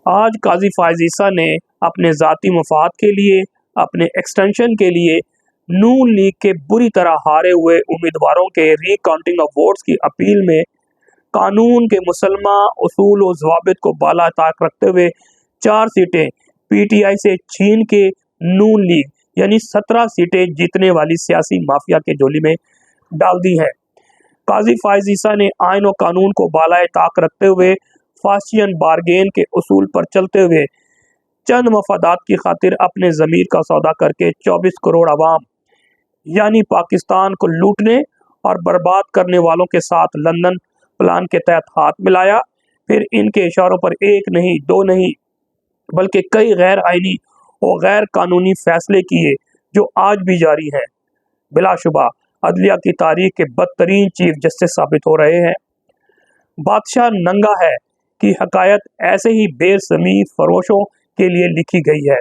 आज काजी फायज ईसा ने अपने ज़ाती मफाद के लिए, अपने एक्सटेंशन के लिए नून लीग के बुरी तरह हारे हुए उम्मीदवारों के रीकाउंटिंग ऑफ वोट्स की अपील में कानून के मुसलमा उसूल और ज़वाबित को बाला ताक रखते हुए 4 सीटें पीटीआई से छीन के नून लीग यानी 17 सीटें जीतने वाली सियासी माफिया के झोली में डाल दी है। काजी फायज ईसा ने आइन और कानून को बालाए ताक रखते हुए फासियन बारगेन के उसूल पर चलते हुए चंद मफादात की खातिर अपने ज़मीर का सौदा करके 24 करोड़ अवाम यानी पाकिस्तान को लूटने और बर्बाद करने वालों के साथ लंदन प्लान के तहत हाथ मिलाया। फिर इनके इशारों पर एक नहीं, दो नहीं, बल्कि कई गैर आइनी और गैर कानूनी फैसले किए जो आज भी जारी हैं। बिलाशुबा अदलिया की तारीख के बदतरीन चीफ जस्टिस साबित हो रहे हैं। बादशाह नंगा है कि हकायत ऐसे ही बेज़मीर फरोशों के लिए लिखी गई है।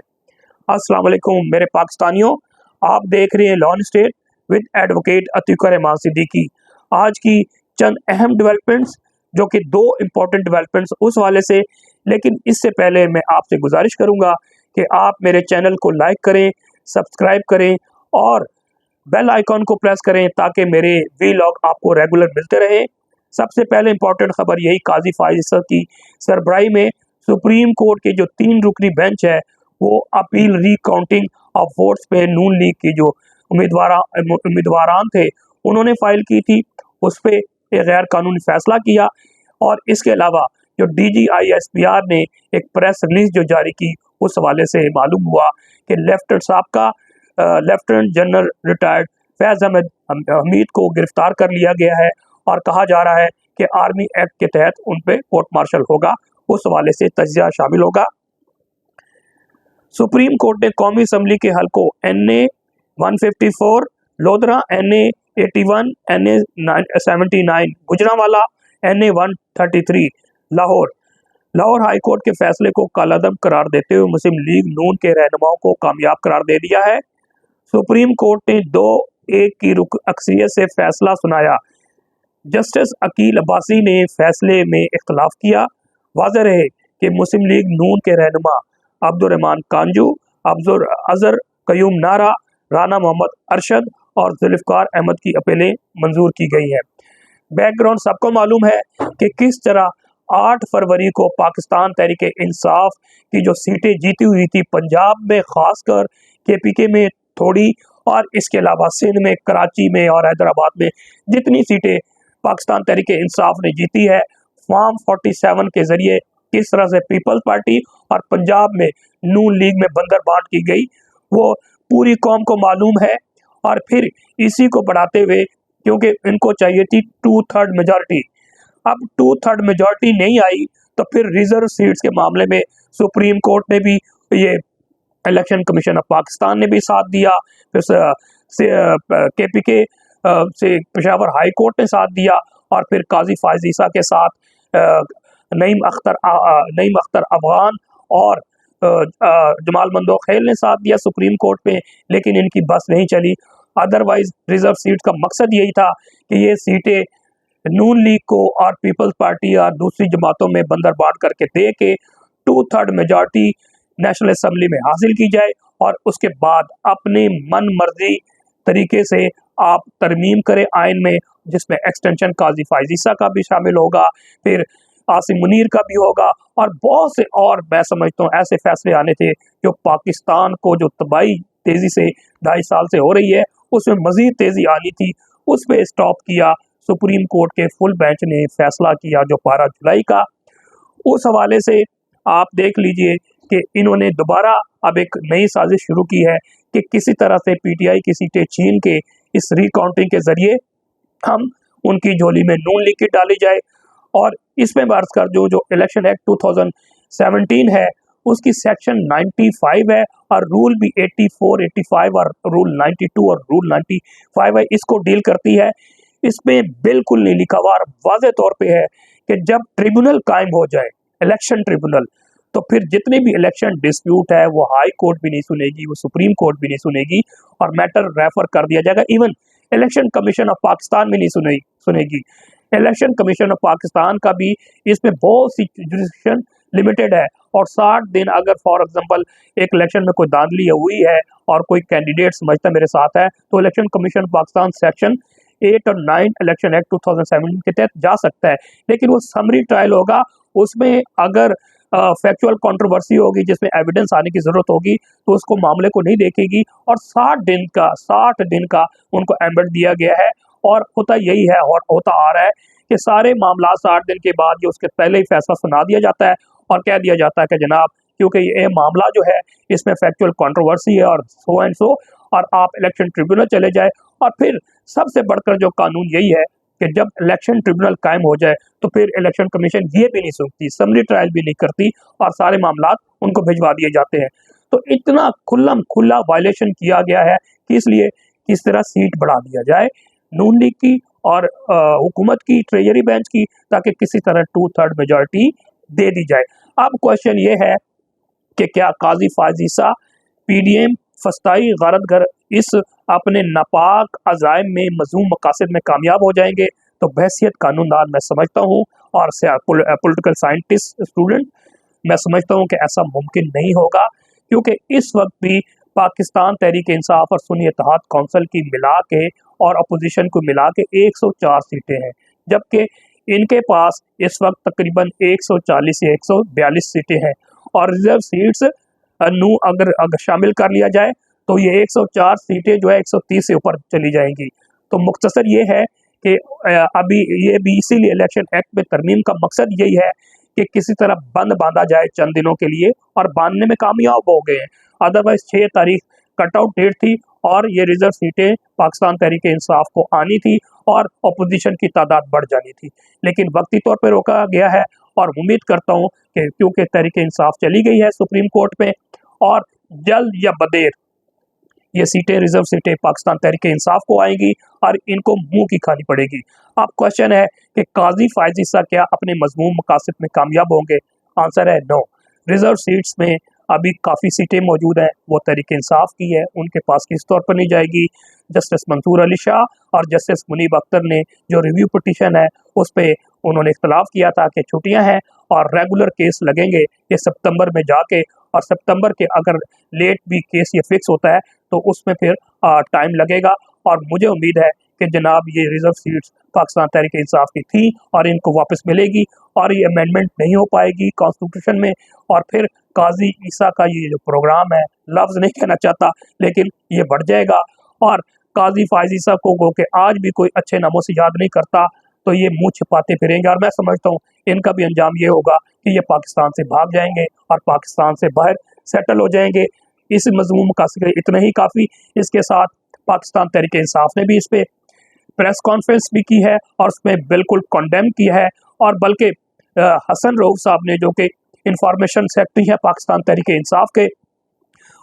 अस्सलाम वालेकुम मेरे पाकिस्तानियों, आप देख रहे हैं lawn state with advocate Atiq Rahman Siddiqui. आज की चंद अहम डेवलपमेंट्स, जो कि 2 इम्पोर्टेंट डेवलपमेंट्स उस वाले से, लेकिन इससे पहले मैं आपसे गुजारिश करूंगा कि आप मेरे चैनल को लाइक करें, सब्सक्राइब करें और बेल आइकॉन को प्रेस करें ताकि मेरे वीलॉग आपको रेगुलर मिलते रहे। सबसे पहले इम्पोर्टेंट खबर यही, काजी फायज ईसा की सरबराही में सुप्रीम कोर्ट के जो 3 रुकनी बेंच है वो अपील रीकाउंटिंग ऑफ वोट्स पे नून लीग की जो उम्मीदवारान थे उन्होंने फाइल की थी, उस पर एक गैर कानूनी फैसला किया। और इसके अलावा जो DGISPR ने एक प्रेस रिलीज जो जारी की, उस हवाले से मालूम हुआ कि lieutenant general retired Faiz Ahmed Hamid को गिरफ्तार कर लिया गया है और कहा जा रहा है कि आर्मी एक्ट के तहत उन पे कोर्ट मार्शल होगा, उस हवाले से तजिया शामिल होगा। सुप्रीम कोर्ट ने कौमी असम्बली के हलकों NA 154 Lodhran, NA 81, NA 79 Gujranwala, NA 133 Lahore high court के फैसले को कालादम करार देते हुए मुस्लिम लीग नून के रहनुमाओं को कामयाब करार दे दिया है। सुप्रीम कोर्ट ने 2-1 की अक्सरियत से फैसला सुनाया। जस्टिस अकील अब्बासी ने फैसले में इख्तलाफ किया। वाज़ेह रहे कि मुस्लिम लीग नून के रहनुमा अब्दुर्रहमान कांजू, अजहर कयूम नारा, राना मोहम्मद अरशद और जुल्फ़िकार अहमद की अपीलें मंजूर की गई हैं। बैकग्राउंड सबको मालूम है कि किस तरह 8 फरवरी को पाकिस्तान तहरीक इंसाफ की जो सीटें जीती हुई थी पंजाब में, खासकर KPK में थोड़ी, और इसके अलावा सिंध में, कराची में और हैदराबाद में जितनी सीटें पाकिस्तान तहरीक इंसाफ ने जीती है, फॉर्म 47 के जरिए किस तरह से पीपल्स पार्टी और पंजाब में नून लीग में बंदर बांट की गई, वो पूरी कौम को मालूम है। और फिर इसी को बढ़ाते हुए, क्योंकि इनको चाहिए थी 2/3 मेजॉरिटी, अब 2/3 मेजॉरिटी नहीं आई तो फिर रिजर्व सीट्स के मामले में सुप्रीम कोर्ट ने भी, ये इलेक्शन कमीशन ऑफ पाकिस्तान ने भी साथ दिया, फिर KPK से पेशावर हाई कोर्ट ने साथ दिया, और फिर काजी फायज ईसा के साथ नईम अख्तर अफगान और जमाल मंदोखेल ने साथ दिया सुप्रीम कोर्ट में, लेकिन इनकी बस नहीं चली। अदरवाइज रिजर्व सीट का मकसद यही था कि ये सीटें नून लीग को और पीपल्स पार्टी और दूसरी जमातों में बंदर बांट करके दे के 2/3 मेजॉरिटी नेशनल असम्बली में हासिल की जाए, और उसके बाद अपने मन मर्जी तरीके से आप तरमीम करें आइन में, जिसमें एक्सटेंशन काजी फायज ईसा का भी शामिल होगा, फिर आसिम मुनीर का भी होगा, और बहुत से और मैं समझता हूँ ऐसे फैसले आने थे जो पाकिस्तान को जो तबाही तेज़ी से 2.5 साल से हो रही है उसमें मज़ीद तेज़ी आनी थी, उस पर स्टॉप किया। सुप्रीम कोर्ट के फुल बेंच ने फैसला किया जो 12 जुलाई का। उस हवाले से आप देख लीजिए कि इन्होंने दोबारा अब एक नई साजिश शुरू की है कि किसी तरह से PTI की सीटें छीन के इस रिकाउंटिंग के जरिए हम उनकी झोली में नून लीग की डाली जाए। और इसमें बरस कर जो इलेक्शन एक्ट 2017 है उसकी सेक्शन 95 है, और रूल भी 84, 85 और रूल 92 और रूल 95 है, इसको डील करती है। इसमें बिल्कुल नहीं लिखा हुआ, वाज़ेह तौर पे है कि जब ट्रिब्यूनल कायम हो जाए, इलेक्शन ट्रिब्यूनल, तो फिर जितने भी इलेक्शन डिस्प्यूट है वो हाई कोर्ट भी नहीं सुनेगी, वो सुप्रीम कोर्ट भी नहीं सुनेगी, और मैटर रेफर कर दिया जाएगा। Even election commission of Pakistan भी नहीं सुनेगी। इलेक्शन कमीशन ऑफ पाकिस्तान का भी इसमें बहुत सी जुडिक्शन लिमिटेड है। और 60 दिन अगर फॉर एग्जांपल एक इलेक्शन में कोई धांधली हुई है और कोई कैंडिडेट समझता मेरे साथ है, तो इलेक्शन कमीशन पाकिस्तान सेक्शन 8 और 9 इलेक्शन एक्ट 2017 के तहत जा सकता है। लेकिन वो समरी ट्रायल होगा, उसमें अगर फैक्चुअल कंट्रोवर्सी होगी जिसमें एविडेंस आने की जरूरत होगी तो उसको मामले को नहीं देखेगी। और 60 दिन का उनको एम्बेड दिया गया है। और होता यही है और होता आ रहा है कि सारे मामला 60 दिन के बाद जो उसके पहले ही फैसला सुना दिया जाता है और कह दिया जाता है कि जनाब क्योंकि ये मामला जो है इसमें फैक्चुअल कंट्रोवर्सी है और सो एंड सो, और आप इलेक्शन ट्रिब्यूनल चले जाए। और फिर सबसे बढ़कर जो कानून यही है कि जब इलेक्शन ट्रिब्यूनल कायम हो जाए तो फिर इलेक्शन कमीशन ये भी नहीं सुनती, समरी ट्रायल भी नहीं करती और सारे मामला उनको भिजवा दिए जाते हैं। तो इतना खुल्लम खुल्ला वायलेशन किया गया है कि इसलिए किस तरह सीट बढ़ा दिया जाए नून लीग की और हुकूमत की, ट्रेजरी बेंच की, ताकि किसी तरह 2/3 मेजॉरिटी दे दी जाए। अब क्वेश्चन ये है कि क्या काजी फायज ईसा पीडीएम फस्ताई गरदगर इस अपने नापाक अजायम में मजूम मकासद में कामयाब हो जाएंगे? तो बहसियत कानूनदान मैं समझता हूँ और पॉलिटिकल साइंटिस्ट स्टूडेंट मैं समझता हूँ कि ऐसा मुमकिन नहीं होगा, क्योंकि इस वक्त भी पाकिस्तान तहरीक इंसाफ और सुन्नी इत्तेहाद कौंसिल की मिला के और अपोजिशन को मिला के 104 सीटें हैं, जबकि इनके पास इस वक्त तकरीबन 140 या 142 सीटें हैं। और रिजर्व सीट्स अगर शामिल कर लिया जाए तो ये 104 सीटें जो है 130 से ऊपर चली जाएंगी। तो मुख्तसर ये है कि अभी ये भी इसीलिए इलेक्शन एक्ट में तरमीम का मकसद यही है कि किसी तरह बंद बांधा जाए चंद दिनों के लिए, और बांधने में कामयाब हो गए हैं। अदरवाइज 6 तारीख कटआउट डेट थी और ये रिजर्व सीटें पाकिस्तान तहरीक इंसाफ को आनी थी और अपोजिशन की तादाद बढ़ जानी थी, लेकिन वक्ती तौर पर रोका गया है। और उम्मीद करता हूँ कि क्योंकि तहरीक इंसाफ चली गई है सुप्रीम कोर्ट में, और जल्द या बदेर ये सीटें, रिजर्व सीटें पाकिस्तान तहरीक इंसाफ को आएंगी और इनको मुंह की खानी पड़ेगी। अब क्वेश्चन है कि काजी फायज ईसा क्या अपने मजमूम मकासद में कामयाब होंगे? आंसर है नो। रिजर्व सीट्स में अभी काफ़ी सीटें मौजूद हैं, वो तहरीक इंसाफ की है, उनके पास किस तौर पर नहीं जाएगी। जस्टिस मंसूर अली शाह और जस्टिस मुनीब अख्तर ने जो रिव्यू पिटीशन है उस पर उन्होंने इख्तलाफ किया था कि छुट्टियां हैं और रेगुलर केस लगेंगे ये सितंबर में जाके, और सितंबर के अगर लेट भी केस ये फिक्स होता है तो उसमें फिर टाइम लगेगा। और मुझे उम्मीद है कि जनाब ये रिजर्व सीट्स पाकिस्तान तहरीक इंसाफ की थी और इनको वापस मिलेगी और ये अमेंडमेंट नहीं हो पाएगी कॉन्स्टिट्यूशन में। और फिर काजी ईसा का ये जो प्रोग्राम है, लफ्ज़ नहीं कहना चाहता लेकिन ये बढ़ जाएगा। और काजी फायज ईसा को कि आज भी कोई अच्छे नामों से याद नहीं करता, तो ये मुंह छिपाते फिरेंगे। और मैं समझता हूँ इनका भी अंजाम ये होगा कि ये पाकिस्तान से भाग जाएंगे और पाकिस्तान से बाहर सेटल हो जाएंगे। इस मजमूम का इतना ही काफ़ी। इसके साथ पाकिस्तान तहरीक इंसाफ ने भी इस पर प्रेस कॉन्फ्रेंस भी की है और उसमें बिल्कुल कंडेम किया है। और बल्कि हसन रऊफ साहब ने, जो कि इंफॉर्मेशन सेक्रेटरी है पाकिस्तान तहरीक इंसाफ के,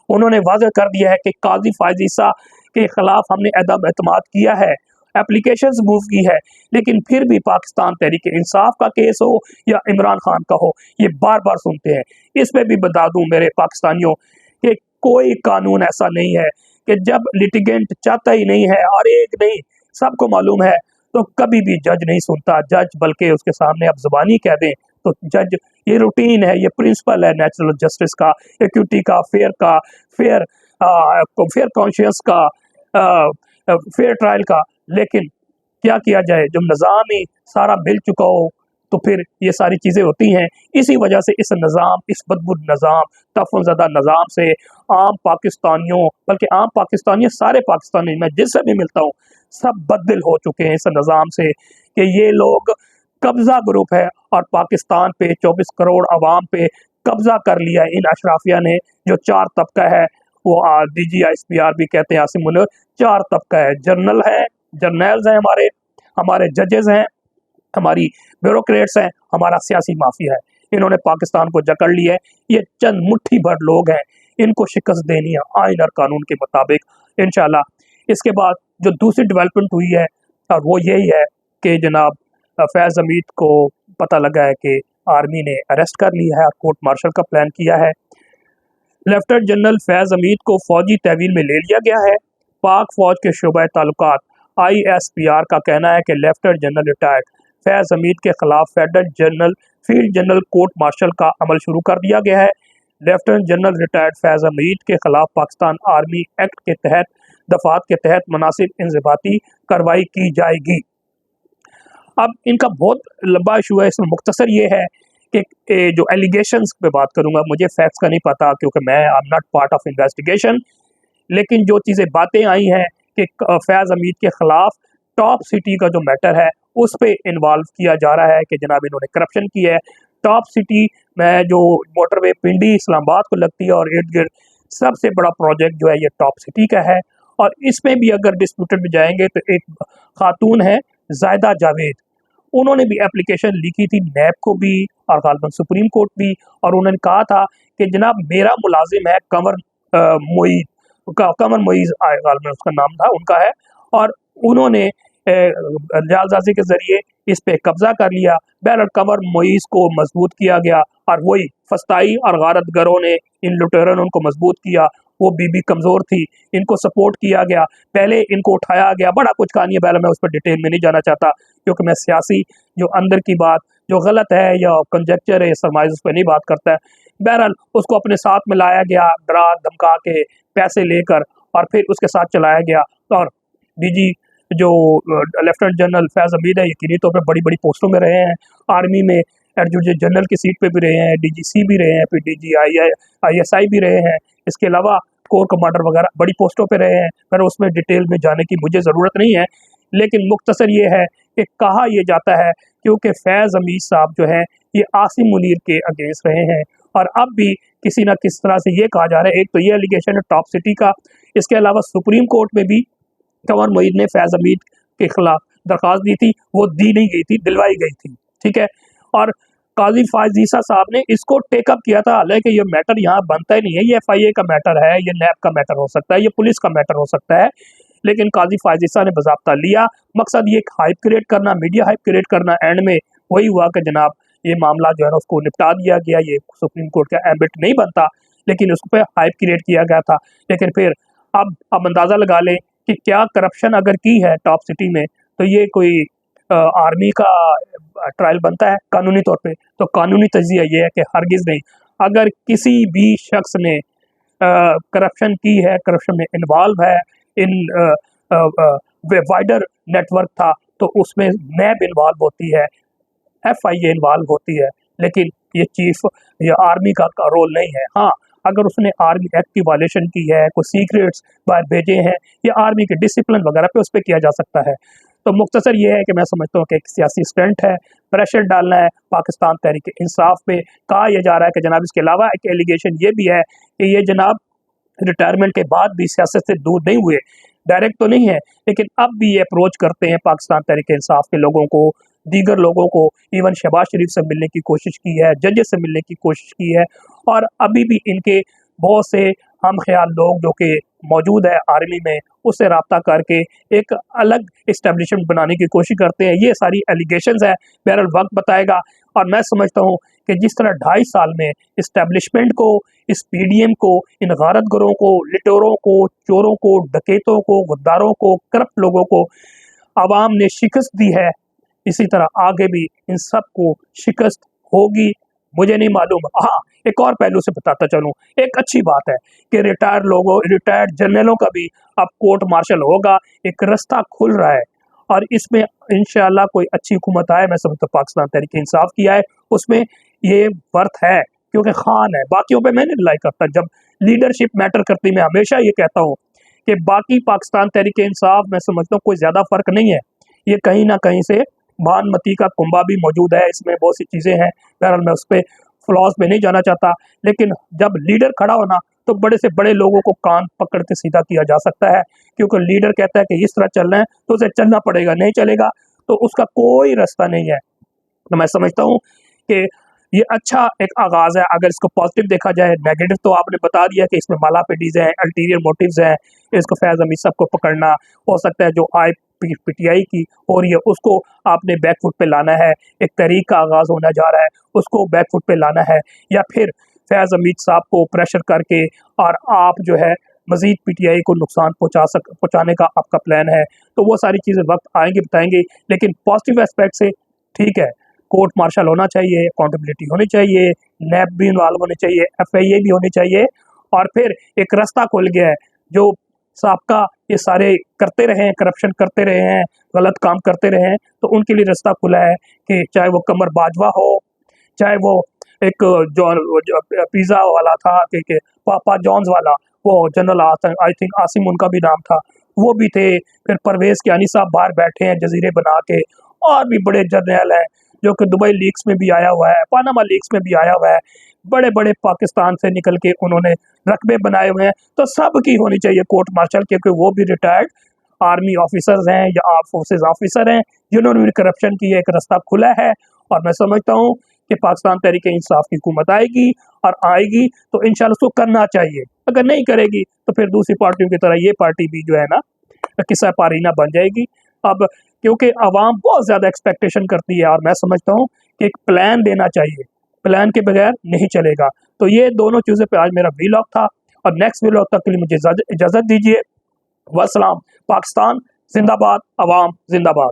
उन्होंने वाज़ह कर दिया है कि काजी फायज ईसा के खिलाफ हमने अदम एतमाद किया है, एप्लीकेशंस मूव की है, लेकिन फिर भी पाकिस्तान तहरीक इंसाफ का केस हो या इमरान खान का हो, ये बार बार सुनते हैं। इस पर भी बता दूं मेरे पाकिस्तानियों कि कोई कानून ऐसा नहीं है कि जब लिटिगेंट चाहता ही नहीं है, और एक नहीं सबको मालूम है, तो कभी भी जज नहीं सुनता। जज बल्कि उसके सामने आप जुबानी कह दें तो जज, ये रूटीन है, ये प्रिंसिपल है नेचुरल जस्टिस का, इक्विटी का, फेयर कॉन्शियस का, फेयर ट्रायल का। लेकिन क्या किया जाए, जब निज़ाम ही सारा मिल चुका हो तो फिर ये सारी चीज़ें होती हैं। इसी वजह से इस निज़ाम, इस बदबू निज़ाम, तफज़दा निज़ाम से आम पाकिस्तानियों, बल्कि आम पाकिस्तानी, सारे पाकिस्तानी, मैं जिससे भी मिलता हूँ, सब बददिल हो चुके हैं इस निज़ाम से कि ये लोग कब्ज़ा ग्रुप है और पाकिस्तान पे 24 करोड़ अवाम पे कब्ज़ा कर लिया है इन अशराफिया ने। जो 4 तबका है, वो DGISPR भी कहते हैं, आसिम मुनीर, 4 तबका है, जर्नल है, जर्नल्स हैं, हमारे जजेस हैं, हमारी ब्यूरोक्रेट्स हैं, हमारा सियासी माफिया है। इन्होंने पाकिस्तान को जकड़ लिया है। ये चंद मुट्ठी भर लोग हैं, इनको शिकस्त देनी है आइन और कानून के मुताबिक इंशाल्लाह। इसके बाद जो दूसरी डेवलपमेंट हुई है और वो यही है कि जनाब फैज़ हमीद को पता लगा है कि आर्मी ने अरेस्ट कर लिया है और कोर्ट मार्शल का प्लान किया है। लेफ्टिनेंट जनरल फैज़ हमीद को फौजी तहवील में ले लिया गया है। पाक फौज के शोबा ताल्लुकात ISPR का कहना है कि lieutenant general retired Faiz Hamid के खिलाफ federal general field general court martial का अमल शुरू कर दिया गया है। Lieutenant general retired Faiz Hamid के खिलाफ पाकिस्तान आर्मी एक्ट के तहत दफात के तहत मुनासिब इंज़बाती कार्रवाई की जाएगी। अब इनका बहुत लंबा इशू है, इसमें मुख्तसर ये है कि जो एलिगेशंस पे बात करूंगा, मुझे फैक्ट्स का नहीं पता क्योंकि मैं I am not part of investigation, लेकिन जो चीज़ें बातें आई हैं कि फैज़ हमीद के खिलाफ टॉप सिटी का जो मैटर है उस पर इन्वॉल्व किया जा रहा है कि जनाब इन्होंने करप्शन की है। टॉप सिटी में जो मोटरवे पिंडी इस्लामाबाद को लगती है और इर्द गिर्द सबसे बड़ा प्रोजेक्ट जो है ये टॉप सिटी का है, और इसमें भी अगर डिस्प्यूटेड में जाएंगे तो एक खातून है जायदा जावेद, उन्होंने भी एप्लीकेशन लिखी थी नैब को भी और गालबन सुप्रीम कोर्ट भी, और उन्होंने कहा था कि जनाब मेरा मुलाजिम है कमर मोइज गालबन उसका नाम था उनका है, और उन्होंने जालसाजी के जरिए इस पे कब्जा कर लिया। बहरहाल कमर मोइज को मजबूत किया गया और वही फस्ताई और गारतगरों ने इन लुटेरों ने उनको मजबूत किया। वो बीबी कमज़ोर थी, इनको सपोर्ट किया गया, पहले इनको उठाया गया, बड़ा कुछ कहानी है, बहरहाल मैं उस पर डिटेल में नहीं जाना चाहता क्योंकि मैं सियासी जो अंदर की बात जो गलत है या कंजेक्चर है सरमाइज उस पर नहीं बात करता है। बहरहाल उसको अपने साथ में लाया गया डरा धमका के पैसे लेकर, और फिर उसके साथ चलाया गया। और डीजी जो लेफ्टिनेंट जनरल फैज़ हमीद है यकीनी तौर पर बड़ी बड़ी पोस्टों में रहे हैं, आर्मी में एडजुटेंट जनरल की सीट पे भी रहे हैं, डीजीसी भी रहे हैं, फिर ISI भी रहे हैं, इसके अलावा कोर कमांडर वगैरह बड़ी पोस्टों पे रहे हैं। पर उसमें डिटेल में जाने की मुझे ज़रूरत नहीं है, लेकिन मुख्तसर ये है कि कहा यह जाता है क्योंकि फैज़ हमीद साहब जो है ये आसिम मुनीर के अगेंस्ट रहे हैं, और अब भी किसी न किस तरह से ये कहा जा रहा है, एक तो ये एलिगेशन है टॉप सिटी का, इसके अलावा सुप्रीम कोर्ट में भी कमर मोइज ने फैज़ हमीद के खिलाफ दरख्वास्त दी थी, वो दी नहीं गई थी, दिलवाई गई थी, ठीक है। और काजी फायज ईसा साहब ने इसको टेकअप किया था, हालांकि ये मैटर यहाँ बनता ही नहीं है, ये FIA का मैटर है, ये नैब का मैटर हो सकता है, ये पुलिस का मैटर हो सकता है, लेकिन काजी फायज ईसा ने बज़ाब्ता लिया। मकसद ये हाइप क्रिएट करना, मीडिया हाइप क्रिएट करना, एंड में वही हुआ कि जनाब ये मामला जो है ना उसको निपटा दिया गया, ये सुप्रीम कोर्ट का एम्बिट नहीं बनता, लेकिन उस पर हाइप क्रिएट किया गया था। लेकिन फिर अब अंदाज़ा लगा लें कि क्या करप्शन अगर की है टॉप सिटी में तो ये कोई आर्मी का ट्रायल बनता है कानूनी तौर पे? तो कानूनी तजिया ये है कि हरगिज़ नहीं। अगर किसी भी शख्स ने करप्शन की है, करप्शन में इन्वॉल्व है, इन वाइडर नेटवर्क था, तो उसमें नैब इन्वॉल्व होती है, FIA इन्वॉल्व होती है, लेकिन ये चीफ या आर्मी का रोल नहीं है। हाँ, अगर उसने आर्मी एक्ट की वायलेशन की है, कोई सीक्रेट्स बाहर भेजे हैं या आर्मी के डिसिप्लिन वगैरह पे उस पर किया जा सकता है। तो मुख्तसर ये है कि मैं समझता हूँ कि एक सियासी स्टंट है, प्रेशर डालना है पाकिस्तान तहरीक इंसाफ पे। कहा यह जा रहा है कि जनाब इसके अलावा एक एलिगेशन ये भी है कि ये जनाब रिटायरमेंट के बाद भी सियासत से दूर नहीं हुए, डायरेक्ट तो नहीं है, लेकिन अब भी ये अप्रोच करते हैं पाकिस्तान तहरीक इंसाफ के लोगों को, दीगर लोगों को, इवन शहबाज शरीफ से मिलने की कोशिश की है, जजेस से मिलने की कोशिश की है, और अभी भी इनके बहुत से हम ख्याल लोग जो कि मौजूद है आर्मी में उससे रब्ता करके एक अलग इस्टेब्लिशमेंट बनाने की कोशिश करते हैं। ये सारी एलिगेशंस है, बहरहाल वक्त बताएगा। और मैं समझता हूँ कि जिस तरह 2.5 साल में इस्टेब्लिशमेंट को, इस PDM को, इन गारतगरों को, लिटोरों को, चोरों को, डकैतों को, गद्दारों को, करप्ट लोगों को आवाम ने शिकस्त दी है, इसी तरह आगे भी इन सब को शिकस्त होगी। मुझे नहीं मालूम। हाँ, एक और पहलू से बताता चलूँ, एक अच्छी बात है कि रिटायर्ड जनरलों का भी अब कोर्ट मार्शल होगा, एक रास्ता खुल रहा है, और इसमें इंशाअल्लाह कोई अच्छी हुकूमत आए, मैं समझता हूँ पाकिस्तान तहरीक इंसाफ की आए, उसमें ये वर्थ है क्योंकि खान है। बाकियों पे मैं नहीं रिलाई करता, जब लीडरशिप मैटर करती मैं हमेशा ये कहता हूँ कि बाकी पाकिस्तान तहरीक इंसाफ मैं समझता हूँ कोई ज़्यादा फ़र्क नहीं है, ये कहीं ना कहीं से भानमती का कुंबा भी मौजूद है, इसमें बहुत सी चीज़ें हैं, बहरहाल मैं उस पर फ्लॉज में नहीं जाना चाहता। लेकिन जब लीडर खड़ा होना तो बड़े से बड़े लोगों को कान पकड़ के सीधा किया जा सकता है, क्योंकि लीडर कहता है कि इस तरह चलना है तो उसे चलना पड़ेगा, नहीं चलेगा तो उसका कोई रास्ता नहीं है। तो मैं समझता हूँ कि ये अच्छा एक आगाज़ है। अगर इसको पॉजिटिव देखा जाए, नेगेटिव तो आपने बता दिया कि इसमें मालापेडीज हैं, अल्टीरियर मोटिव्स हैं, इसको फैज़ हमीद साहब को पकड़ना हो सकता है, जो PTI की हो रही है उसको आपने बैकफुट पे लाना है, एक तहरीक का आगाज़ होने जा रहा है उसको बैकफुट पे लाना है, या फिर फैज़ हमीद साहब को प्रेशर करके और आप जो है मज़ीद PTI को नुकसान पहुँचाने का आपका प्लान है। तो वो सारी चीज़ें वक्त आएंगे बताएंगे, लेकिन पॉजिटिव एस्पेक्ट से ठीक है, कोर्ट मार्शल होना चाहिए, अकाउंटेबिलिटी होनी चाहिए, नैब भी इन्वॉल्व होनी चाहिए, FIA भी होनी चाहिए, और फिर एक रास्ता खुल गया है। जो साबका ये सारे करते रहे हैं, करप्शन करते रहे हैं, गलत काम करते रहे हैं, तो उनके लिए रास्ता खुला है कि चाहे वो कमर बाजवा हो, चाहे वो एक जो पिज़्ज़ा वाला था कि पापा जॉन्स वाला, वो जनरल आई थिंक आसिम उनका भी नाम था, वो भी थे। फिर परवेज़ कियानी साहब बाहर बैठे हैं जज़ीरे बना के, और भी बड़े जर्नल हैं जो कि दुबई लीक्स में भी आया हुआ है, पानामा लीक्स में भी आया हुआ है। बड़े-बड़े पाकिस्तान से निकल के उन्होंने रकबे बनाए हुए हैं, तो सबकी होनी चाहिए कोर्ट मार्शल, क्योंकि वो भी रिटायर्ड आर्मी ऑफिसर्स हैं या आर्म फोर्सेस ऑफिसर हैं, जिन्होंने भी करप्शन की है। एक रास्ता खुला है, और मैं समझता हूँ कि पाकिस्तान तहरीक-ए-इंसाफ की हुकूमत आएगी, और आएगी तो इंशाल्लाह उसको करना चाहिए। अगर नहीं करेगी तो फिर दूसरी पार्टियों की तरह ये पार्टी भी जो है ना किस्सा पारीना बन जाएगी। अब क्योंकि आवाम बहुत ज़्यादा एक्सपेक्टेशन करती है, और मैं समझता हूँ कि एक प्लान देना चाहिए, प्लान के बगैर नहीं चलेगा। तो ये दोनों चीज़ें पे आज मेरा व्लॉग था, और नेक्स्ट व्लॉग तक के लिए मुझे इजाज़त दीजिए। वस्सलाम। पाकिस्तान जिंदाबाद, अवाम जिंदाबाद।